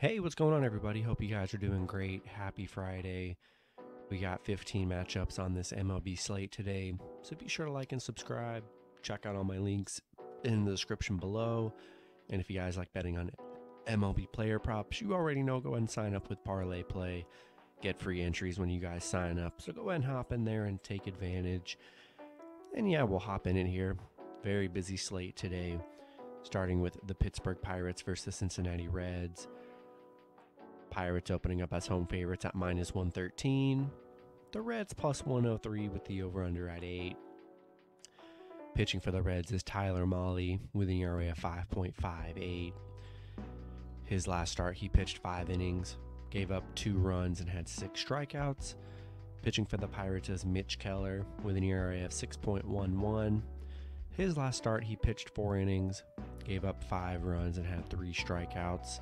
Hey, what's going on, everybody? Hope you guys are doing great. Happy Friday. We got 15 matchups on this MLB slate today, so be sure to like and subscribe. Check out all my links in the description below. And if you guys like betting on MLB player props, you already know, go ahead and sign up with Parlay Play. Get free entries when you guys sign up, so go ahead and hop in there and take advantage. And yeah, we'll hop in here. Very busy slate today, starting with the Pittsburgh Pirates versus the Cincinnati Reds. Pirates opening up as home favorites at -113. The Reds plus 103 with the over-under at 8. Pitching for the Reds is Tyler Mahle with an ERA of 5.58. His last start, he pitched 5 innings, gave up 2 runs, and had 6 strikeouts. Pitching for the Pirates is Mitch Keller with an ERA of 6.11. His last start, he pitched 4 innings, gave up 5 runs, and had 3 strikeouts.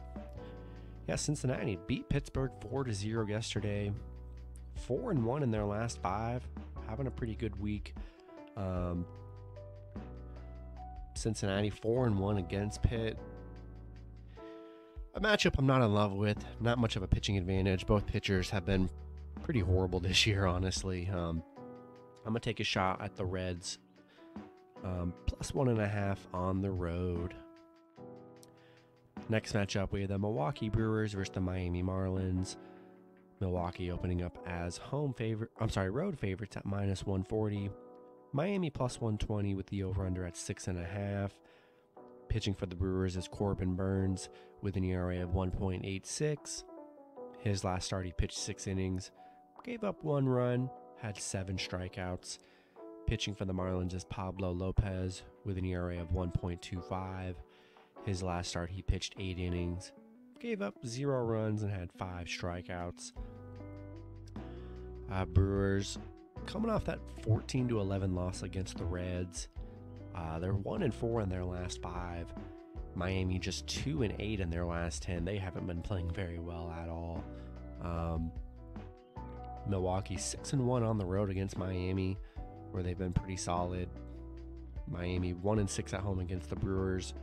Yeah, Cincinnati beat Pittsburgh 4-0 yesterday. 4-1 in their last 5. Having a pretty good week. Cincinnati 4-1 against Pitt. A matchup I'm not in love with. Not much of a pitching advantage. Both pitchers have been pretty horrible this year, honestly. I'm going to take a shot at the Reds. Plus 1.5 on the road. Next matchup, we have the Milwaukee Brewers versus the Miami Marlins. Milwaukee opening up as road favorites at -140. Miami plus 120 with the over-under at 6.5. Pitching for the Brewers is Corbin Burnes with an ERA of 1.86. His last start, he pitched 6 innings, gave up 1 run, had 7 strikeouts. Pitching for the Marlins is Pablo Lopez with an ERA of 1.25. His last start, he pitched 8 innings, gave up 0 runs, and had 5 strikeouts. Brewers coming off that 14-11 loss against the Reds. They're 1-4 in their last 5. Miami just 2-8 in their last 10. They haven't been playing very well at all. Milwaukee 6-1 on the road against Miami, where they've been pretty solid. Miami 1-6 at home against the Brewers.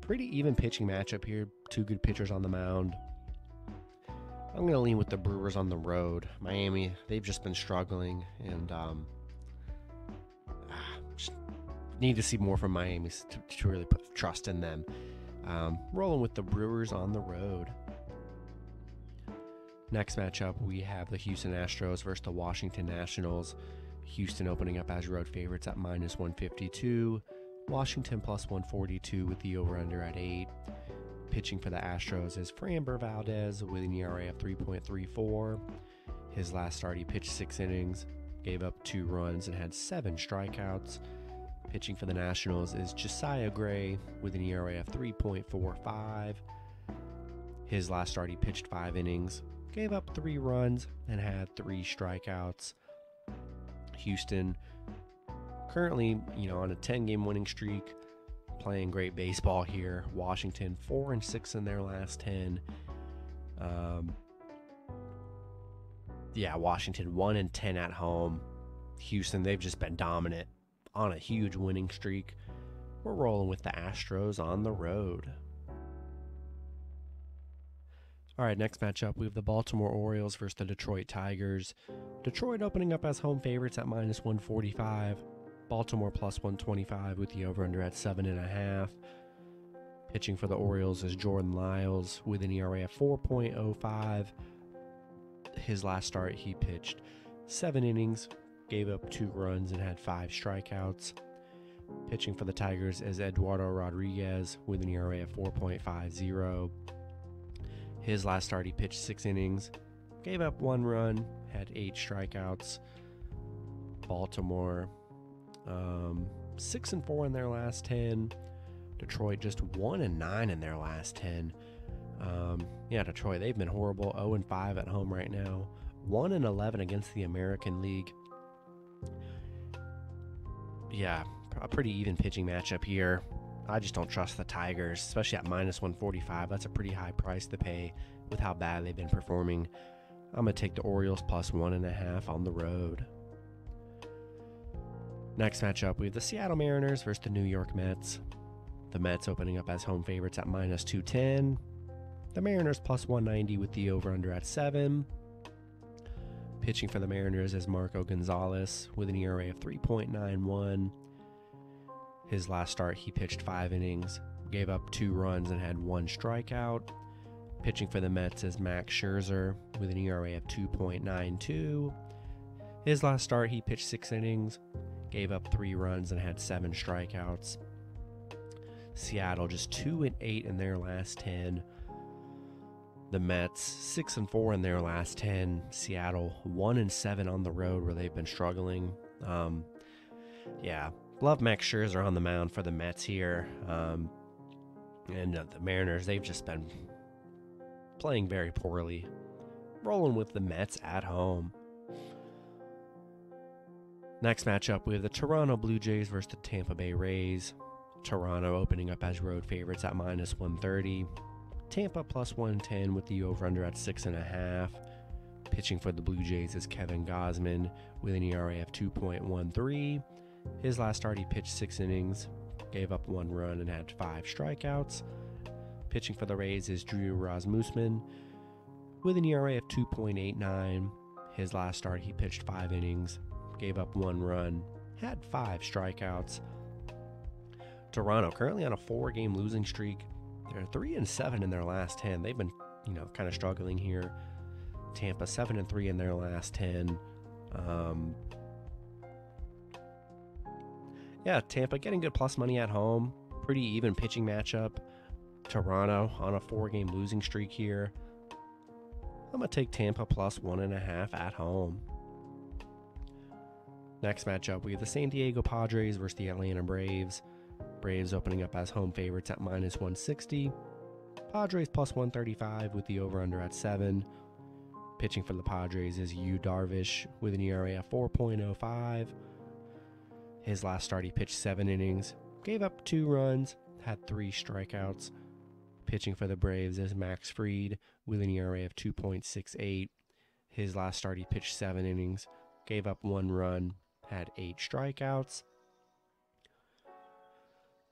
Pretty even pitching matchup here. 2 good pitchers on the mound. I'm going to lean with the Brewers on the road. Miami, they've just been struggling, and just need to see more from Miami to really put trust in them. Rolling with the Brewers on the road. Next matchup, we have the Houston Astros versus the Washington Nationals. Houston opening up as road favorites at -152. Washington plus 142 with the over-under at 8. Pitching for the Astros is Framber Valdez with an ERA of 3.34. His last start, he pitched 6 innings, gave up 2 runs, and had 7 strikeouts. Pitching for the Nationals is Josiah Gray with an ERA of 3.45. His last start, he pitched 5 innings, gave up 3 runs, and had 3 strikeouts. Houston currently, on a 10-game winning streak, playing great baseball here. Washington 4-6 in their last 10. Washington 1-10 at home. Houston, they've just been dominant on a huge winning streak. We're rolling with the Astros on the road. All right, next matchup, we have the Baltimore Orioles versus the Detroit Tigers. Detroit opening up as home favorites at -145. Baltimore plus 125 with the over-under at 7.5. Pitching for the Orioles is Jordan Lyles with an ERA of 4.05. His last start, he pitched 7 innings, gave up 2 runs, and had 5 strikeouts. Pitching for the Tigers is Eduardo Rodriguez with an ERA of 4.50. His last start, he pitched 6 innings, gave up 1 run, had 8 strikeouts. Baltimore 6-4 in their last 10. Detroit just 1-9 in their last 10. Detroit, they've been horrible. 0-5 at home right now. 1-11 against the American League. Yeah, a pretty even pitching matchup here. I just don't trust the Tigers, especially at -145. That's a pretty high price to pay with how bad they've been performing. I'm going to take the Orioles plus 1.5 on the road. Next matchup, we have the Seattle Mariners versus the New York Mets. The Mets opening up as home favorites at -210. The Mariners plus 190 with the over-under at 7. Pitching for the Mariners is Marco Gonzalez with an ERA of 3.91. His last start, he pitched 5 innings, gave up 2 runs, and had 1 strikeout. Pitching for the Mets is Max Scherzer with an ERA of 2.92. His last start, he pitched 6 innings, gave up 3 runs, and had 7 strikeouts. Seattle just 2-8 in their last 10. The Mets 6-4 in their last 10. Seattle 1-7 on the road where they've been struggling. Love Max Scherzer on the mound for the Mets here. And the Mariners, they've just been playing very poorly. Rolling with the Mets at home. Next matchup, we have the Toronto Blue Jays versus the Tampa Bay Rays. Toronto opening up as road favorites at minus 130. Tampa plus 110 with the over-under at 6.5. Pitching for the Blue Jays is Kevin Gausman with an ERA of 2.13. His last start, he pitched 6 innings, gave up 1 run, and had 5 strikeouts. Pitching for the Rays is Drew Rasmussen with an ERA of 2.89. His last start, he pitched 5 innings, gave up 1 run, had 5 strikeouts. Toronto currently on a 4-game losing streak. They're 3-7 in their last 10. They've been, kind of struggling here. Tampa 7-3 in their last 10. Tampa getting good plus money at home. Pretty even pitching matchup. Toronto on a 4-game losing streak here. I'm going to take Tampa plus 1.5 at home. Next matchup, we have the San Diego Padres versus the Atlanta Braves. Braves opening up as home favorites at minus 160. Padres plus 135 with the over-under at 7. Pitching for the Padres is Yu Darvish with an ERA of 4.05. His last start, he pitched 7 innings, gave up 2 runs, had 3 strikeouts. Pitching for the Braves is Max Fried with an ERA of 2.68. His last start, he pitched 7 innings, gave up 1 run, had 8 strikeouts.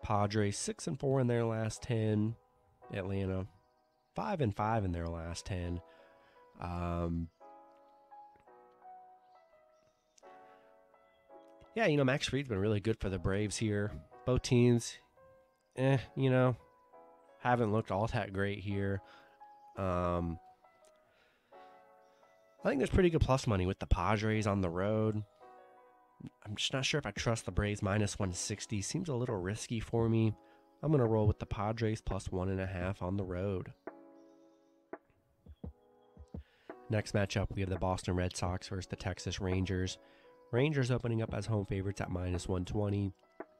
Padres 6-4 in their last 10. Atlanta 5-5 in their last 10. Max Fried's been really good for the Braves here. Both teams, haven't looked all that great here. I think there's pretty good plus money with the Padres on the road. I'm just not sure if I trust the Braves minus 160. Seems a little risky for me. I'm going to roll with the Padres plus 1.5 on the road. Next matchup, we have the Boston Red Sox versus the Texas Rangers. Rangers opening up as home favorites at minus 120.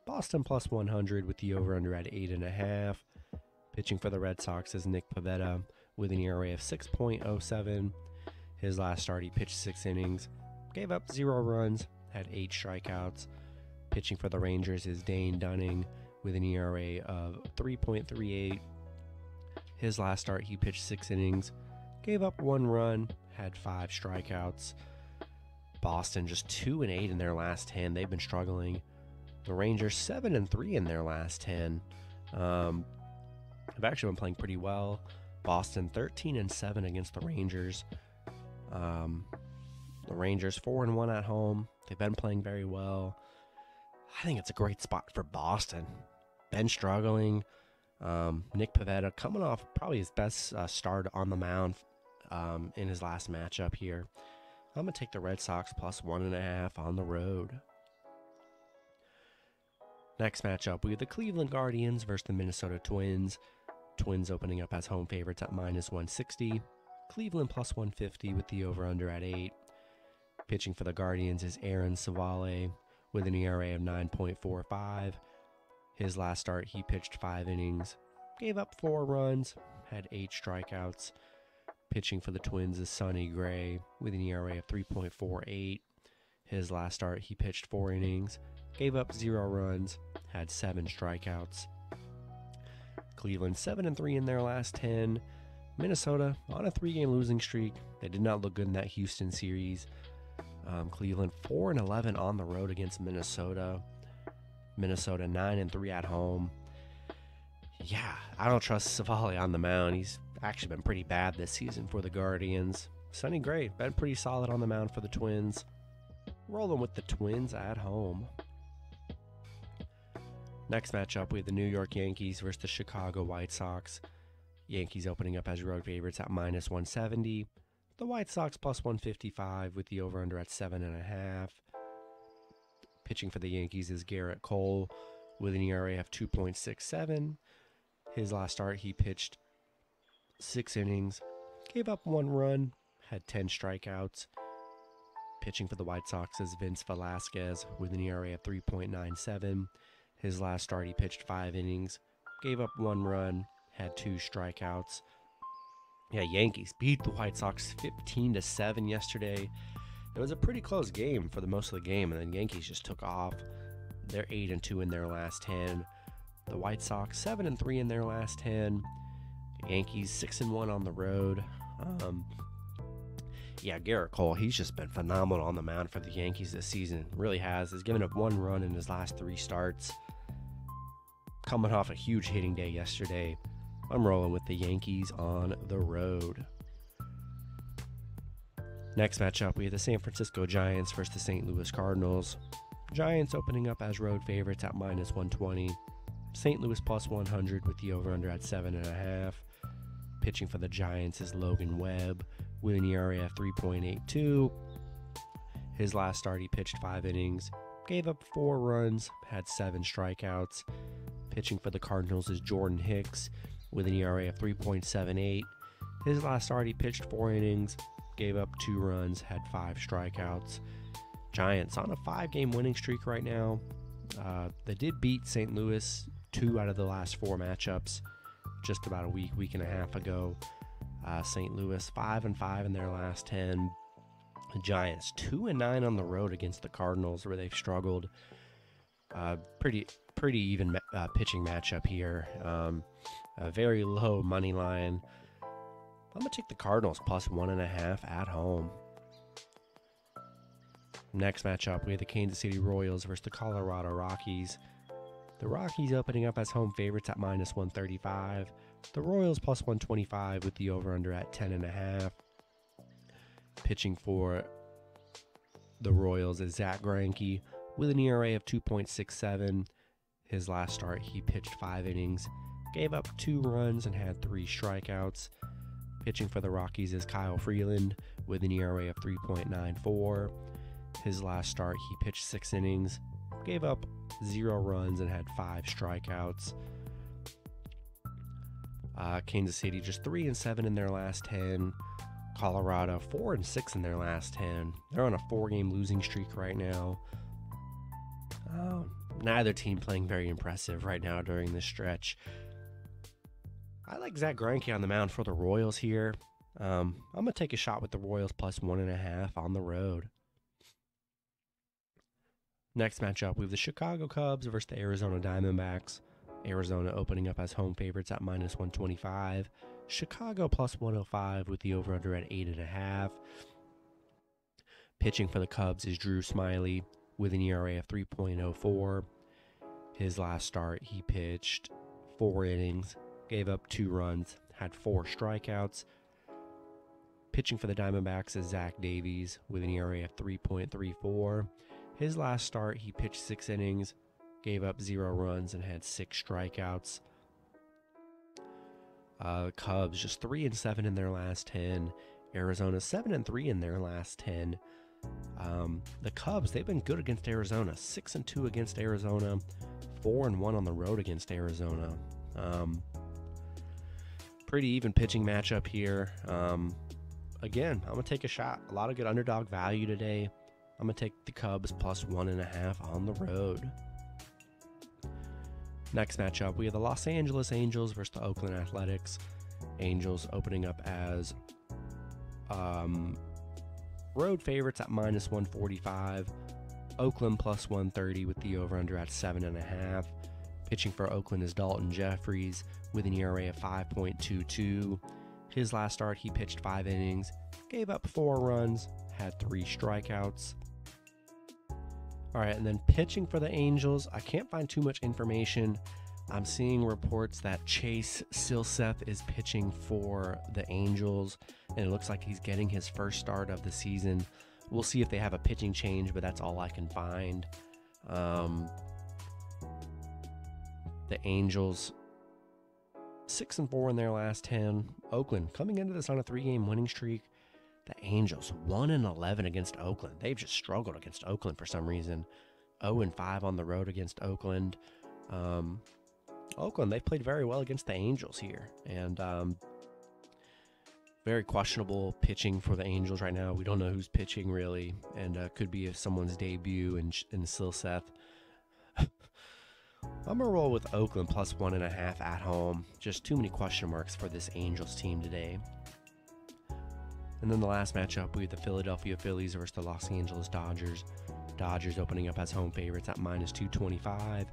Boston plus 100 with the over-under at 8.5. Pitching for the Red Sox is Nick Pivetta with an ERA of 6.07. His last start, he pitched 6 innings, gave up 0 runs, had 8 strikeouts. Pitching for the Rangers is Dane Dunning with an ERA of 3.38. His last start, he pitched 6 innings, gave up 1 run, had 5 strikeouts. Boston just 2-8 in their last 10. They've been struggling. The Rangers 7-3 in their last 10. Have actually been playing pretty well. Boston 13-7 against the Rangers. The Rangers 4-1 at home. They've been playing very well. I think it's a great spot for Boston. Been struggling. Nick Pivetta coming off probably his best start on the mound in his last matchup here. I'm going to take the Red Sox plus 1.5 on the road. Next matchup, we have the Cleveland Guardians versus the Minnesota Twins. Twins opening up as home favorites at minus 160. Cleveland plus 150 with the over-under at 8. Pitching for the Guardians is Aaron Savale with an ERA of 9.45. His last start, he pitched 5 innings, gave up 4 runs, had 8 strikeouts. Pitching for the Twins is Sonny Gray with an ERA of 3.48. His last start, he pitched 4 innings, gave up 0 runs, had 7 strikeouts. Cleveland 7-3 in their last 10. Minnesota on a 3-game losing streak. They did not look good in that Houston series. Cleveland 4-11 on the road against Minnesota. Minnesota 9-3 at home. Yeah, I don't trust Savale on the mound. He's Actually been pretty bad this season for the Guardians. Sonny Gray, been pretty solid on the mound for the Twins. Rolling with the Twins at home. Next matchup, we have the New York Yankees versus the Chicago White Sox. Yankees opening up as road favorites at -170. The White Sox +155 with the over-under at 7.5. Pitching for the Yankees is Garrett Cole with an ERA of 2.67. His last start, he pitched 6 innings, gave up 1 run, had 10 strikeouts. Pitching for the White Sox is Vince Velasquez with an ERA of 3.97. His last start, he pitched 5 innings, gave up 1 run, had 2 strikeouts. Yeah, Yankees beat the White Sox 15-7 yesterday. It was a pretty close game for the most of the game, and then Yankees just took off. They're 8-2 in their last 10. The White Sox 7-3 in their last 10. Yankees 6-1 on the road. Yeah, Garrett Cole, he's just been phenomenal on the mound for the Yankees this season. Really has. He's given up 1 run in his last 3 starts. Coming off a huge hitting day yesterday. I'm rolling with the Yankees on the road. Next matchup, we have the San Francisco Giants versus the St. Louis Cardinals. Giants opening up as road favorites at -120. St. Louis +100 with the over-under at 7.5. Pitching for the Giants is Logan Webb with an ERA of 3.82. His last start, he pitched 5 innings, gave up 4 runs, had 7 strikeouts. Pitching for the Cardinals is Jordan Hicks with an ERA of 3.78. His last start, he pitched 4 innings, gave up 2 runs, had 5 strikeouts. Giants on a 5-game winning streak right now. They did beat St. Louis 2 out of the last 4 matchups just about a week and a half ago. St. Louis 5-5 in their last 10. The Giants 2-9 on the road against the Cardinals, where they've struggled. Pretty even pitching matchup here. A very low money line. I'm going to take the Cardinals +1.5 at home. Next matchup, we have the Kansas City Royals versus the Colorado Rockies. The Rockies opening up as home favorites at -135. The Royals +125 with the over-under at 10.5. Pitching for the Royals is Zach Greinke with an ERA of 2.67. His last start, he pitched 5 innings, gave up 2 runs, and had 3 strikeouts. Pitching for the Rockies is Kyle Freeland with an ERA of 3.94. His last start, he pitched 6 innings, gave up 0 runs, and had 5 strikeouts. Kansas City just 3-7 in their last 10. Colorado 4-6 in their last 10. They're on a 4-game losing streak right now. Neither team playing very impressive right now during this stretch. I like Zach Greinke on the mound for the Royals here. I'm going to take a shot with the Royals +1.5 on the road. Next matchup, we have the Chicago Cubs versus the Arizona Diamondbacks. Arizona opening up as home favorites at -125. Chicago +105 with the over-under at 8.5. Pitching for the Cubs is Drew Smyly with an ERA of 3.04. His last start, he pitched 4 innings, gave up 2 runs, had 4 strikeouts. Pitching for the Diamondbacks is Zach Davies with an ERA of 3.34. His last start, he pitched 6 innings, gave up 0 runs, and had 6 strikeouts. Cubs just 3-7 in their last 10. Arizona 7-3 in their last 10. The Cubs, they've been good against Arizona. 6-2 against Arizona. 4-1 on the road against Arizona. Pretty even pitching matchup here. Again, I'm going to take a shot. A lot of good underdog value today. I'm going to take the Cubs +1.5 on the road. Next matchup, we have the Los Angeles Angels versus the Oakland Athletics. Angels opening up as road favorites at -145. Oakland +130 with the over-under at 7.5. Pitching for Oakland is Dalton Jeffries with an ERA of 5.22. His last start, he pitched 5 innings, gave up 4 runs, had 3 strikeouts. All right, and then pitching for the Angels, I can't find too much information I'm seeing reports that Chase Silseth is pitching for the Angels, and it looks like he's getting his first start of the season. We'll see if they have a pitching change, but that's all I can find. The Angels 6-4 in their last 10. Oakland coming into this on a 3-game winning streak. The Angels 1-11 against Oakland. They've just struggled against Oakland for some reason. 0-5 on the road against Oakland. Oakland, they've played very well against the Angels here, and very questionable pitching for the Angels right now. We don't know who's pitching really, and could be someone's debut in Silseth. I'm going to roll with Oakland plus 1.5 at home. Just too many question marks for this Angels team today. And then the last matchup, we have the Philadelphia Phillies versus the Los Angeles Dodgers. Dodgers opening up as home favorites at minus 225.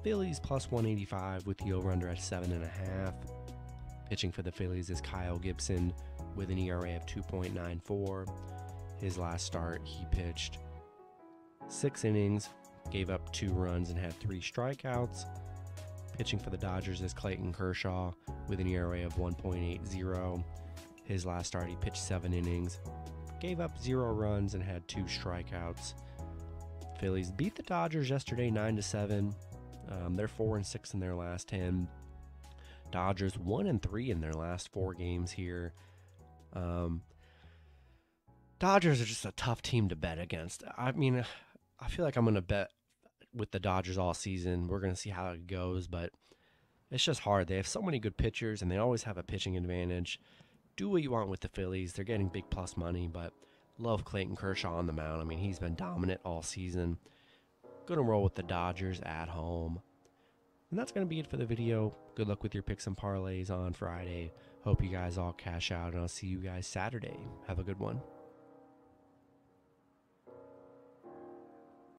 Phillies plus 185 with the over-under at 7.5. Pitching for the Phillies is Kyle Gibson with an ERA of 2.94. His last start, he pitched 6 innings, gave up 2 runs, and had 3 strikeouts. Pitching for the Dodgers is Clayton Kershaw with an ERA of 1.80. His last start, he pitched 7 innings, gave up 0 runs, and had 2 strikeouts. Phillies beat the Dodgers yesterday 9-7. They're 4-6 in their last 10. Dodgers 1-3 in their last 4 games here. Dodgers are just a tough team to bet against. I mean, I feel like I'm going to bet with the Dodgers all season. We're going to see how it goes, but it's just hard. They have so many good pitchers, and they always have a pitching advantage. Do what you want with the Phillies. They're getting big plus money, but love Clayton Kershaw on the mound. I mean, he's been dominant all season. Going to roll with the Dodgers at home. And that's going to be it for the video. Good luck with your picks and parlays on Friday. Hope you guys all cash out, and I'll see you guys Saturday. Have a good one.